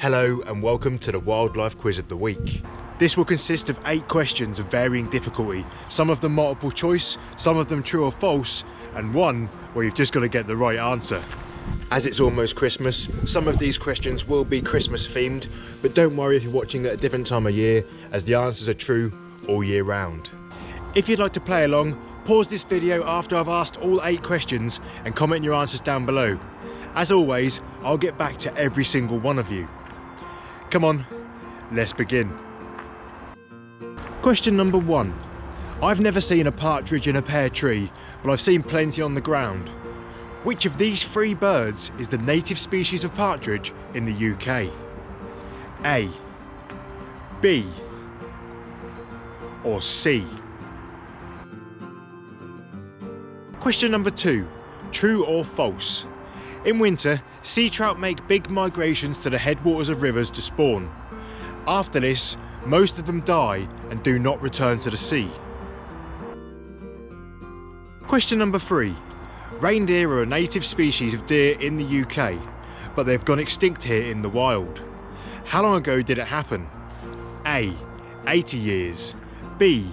Hello and welcome to the Wildlife Quiz of the Week. This will consist of 8 questions of varying difficulty, some of them multiple choice, some of them true or false, and one where you've just got to get the right answer. As it's almost Christmas, some of these questions will be Christmas themed, but don't worry if you're watching at a different time of year, as the answers are true all year round. If you'd like to play along, pause this video after I've asked all 8 questions and comment your answers down below. As always, I'll get back to every single one of you. Come on, let's begin. Question number 1. I've never seen a partridge in a pear tree, but I've seen plenty on the ground. Which of these 3 birds is the native species of partridge in the UK? A, B, or C? Question number 2. True or false? In winter, sea trout make big migrations to the headwaters of rivers to spawn. After this, most of them die and do not return to the sea. Question number 3. Reindeer are a native species of deer in the UK, but they've gone extinct here in the wild. How long ago did it happen? A, 80 years, B,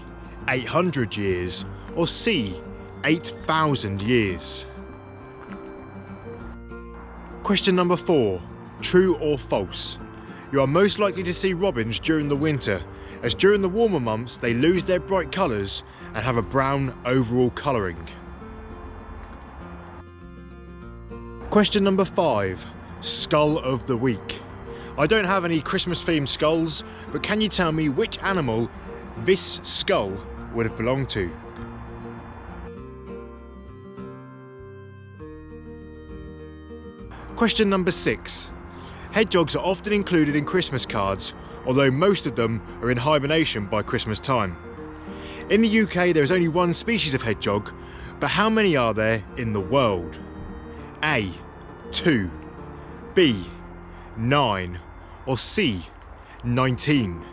800 years, or C, 8,000 years? Question number 4. True or false? You are most likely to see robins during the winter, as during the warmer months they lose their bright colours and have a brown overall colouring. Question number 5. Skull of the week. I don't have any Christmas themed skulls, but can you tell me which animal this skull would have belonged to? Question number 6. Hedgehogs are often included in Christmas cards, although most of them are in hibernation by Christmas time. In the UK there is only one species of hedgehog, but how many are there in the world? A, 2, B, 9, or C, 19?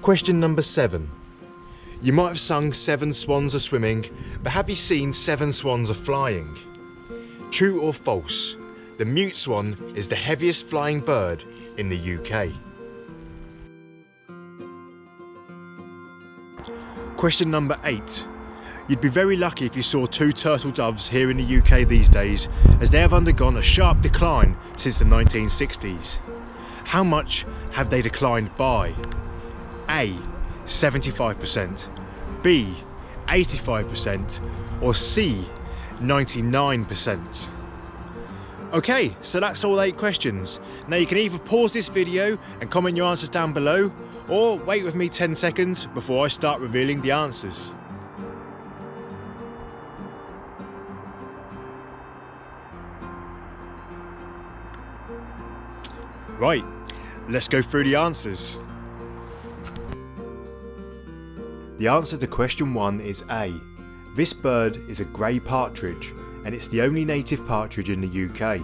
Question number 7. You might have sung 7 swans are swimming, but have you seen 7 swans are flying? True or false? The mute swan is the heaviest flying bird in the UK. Question number 8. You'd be very lucky if you saw 2 turtle doves here in the UK these days, as they have undergone a sharp decline since the 1960s. How much have they declined by? A, 75%, B, 85%, or C, 99%? Okay, so that's all 8 questions. Now you can either pause this video and comment your answers down below, or wait with me 10 seconds before I start revealing the answers. Right, let's go through the answers. The answer to question 1 is A. This bird is a grey partridge, and it's the only native partridge in the UK.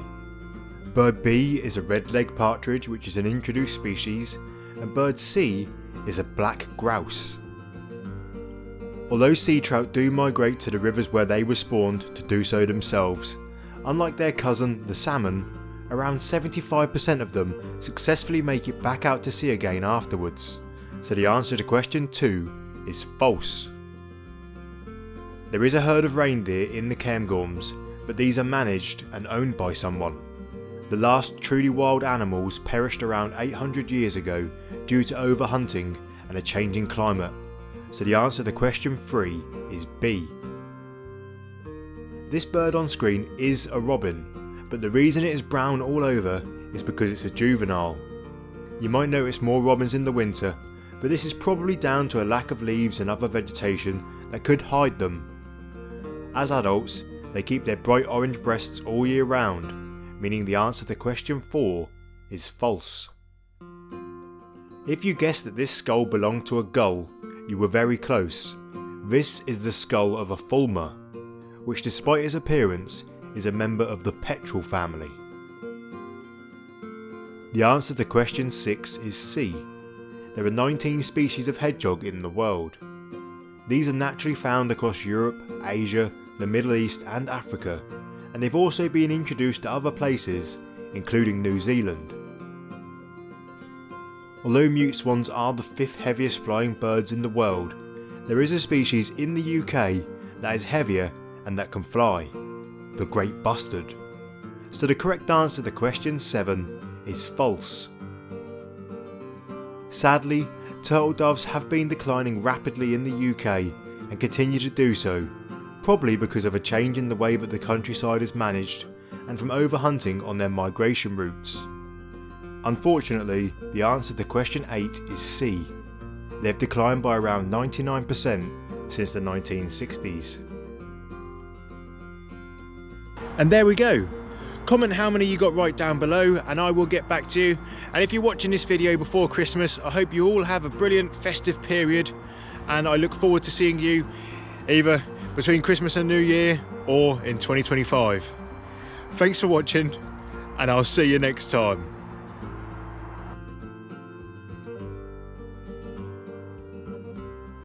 Bird B is a red-legged partridge, which is an introduced species, and bird C is a black grouse. Although sea trout do migrate to the rivers where they were spawned to do so themselves, unlike their cousin the salmon, around 75% of them successfully make it back out to sea again afterwards. So the answer to question 2 is false. There is a herd of reindeer in the Cairngorms, but these are managed and owned by someone. The last truly wild animals perished around 800 years ago due to overhunting and a changing climate, so the answer to question 3 is B. This bird on screen is a robin, but the reason it is brown all over is because it's a juvenile. You might notice more robins in the winter, but this is probably down to a lack of leaves and other vegetation that could hide them. As adults, they keep their bright orange breasts all year round, meaning the answer to question 4 is false. If you guessed that this skull belonged to a gull, you were very close. This is the skull of a fulmar, which despite his appearance is a member of the petrel family. The answer to question 6 is C. There are 19 species of hedgehog in the world. These are naturally found across Europe, Asia, the Middle East and Africa, and they've also been introduced to other places, including New Zealand. Although mute swans are the 5th heaviest flying birds in the world, there is a species in the UK that is heavier and that can fly, the great bustard. So the correct answer to question 7 is false. Sadly, turtle doves have been declining rapidly in the UK and continue to do so, probably because of a change in the way that the countryside is managed and from overhunting on their migration routes. Unfortunately, the answer to question 8 is C. They've declined by around 99% since the 1960s. And there we go. Comment how many you got right down below and I will get back to you. And if you're watching this video before Christmas, I hope you all have a brilliant festive period, and I look forward to seeing you either between Christmas and New Year or in 2025. Thanks for watching, and I'll see you next time.